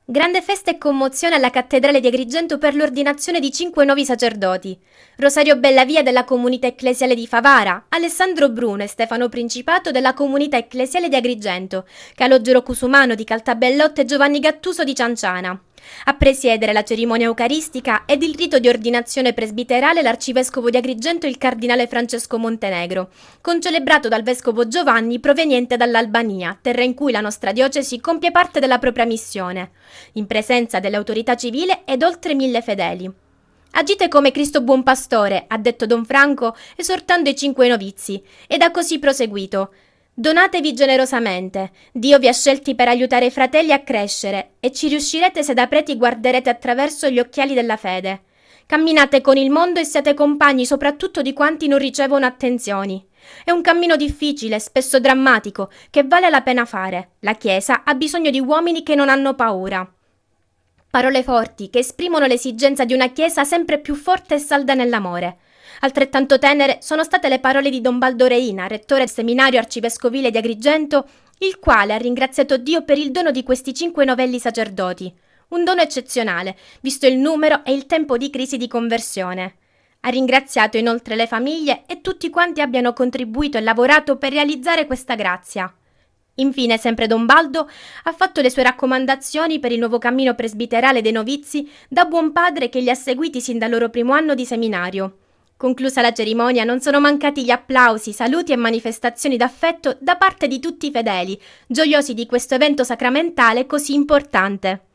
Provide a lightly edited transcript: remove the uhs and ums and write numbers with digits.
Grande festa e commozione alla cattedrale di Agrigento per l'ordinazione di 5 nuovi sacerdoti. Rosario Bellavia della comunità ecclesiale di Favara, Alessandro Bruno e Stefano Principato della comunità ecclesiale di Agrigento, Calogero Cusumano di Caltabellotte e Giovanni Gattuso di Cianciana. A presiedere la cerimonia eucaristica ed il rito di ordinazione presbiterale l'arcivescovo di Agrigento il cardinale Francesco Montenegro, concelebrato dal vescovo Giovanni proveniente dall'Albania, terra in cui la nostra diocesi compie parte della propria missione, in presenza dell'autorità civile ed oltre 1000 fedeli. Agite come Cristo buon pastore, ha detto Don Franco, esortando i 5 novizi, ed ha così proseguito. Donatevi generosamente. Dio vi ha scelti per aiutare i fratelli a crescere e ci riuscirete se da preti guarderete attraverso gli occhiali della fede. Camminate con il mondo e siate compagni soprattutto di quanti non ricevono attenzioni. È un cammino difficile, spesso drammatico, che vale la pena fare. La Chiesa ha bisogno di uomini che non hanno paura. Parole forti che esprimono l'esigenza di una Chiesa sempre più forte e salda nell'amore. Altrettanto tenere sono state le parole di Don Baldo Reina, rettore del seminario arcivescovile di Agrigento, il quale ha ringraziato Dio per il dono di questi 5 novelli sacerdoti. Un dono eccezionale, visto il numero e il tempo di crisi di conversione. Ha ringraziato inoltre le famiglie e tutti quanti abbiano contribuito e lavorato per realizzare questa grazia. Infine, sempre Don Baldo ha fatto le sue raccomandazioni per il nuovo cammino presbiterale dei novizi da buon padre che li ha seguiti sin dal loro primo anno di seminario. Conclusa la cerimonia, non sono mancati gli applausi, saluti e manifestazioni d'affetto da parte di tutti i fedeli, gioiosi di questo evento sacramentale così importante.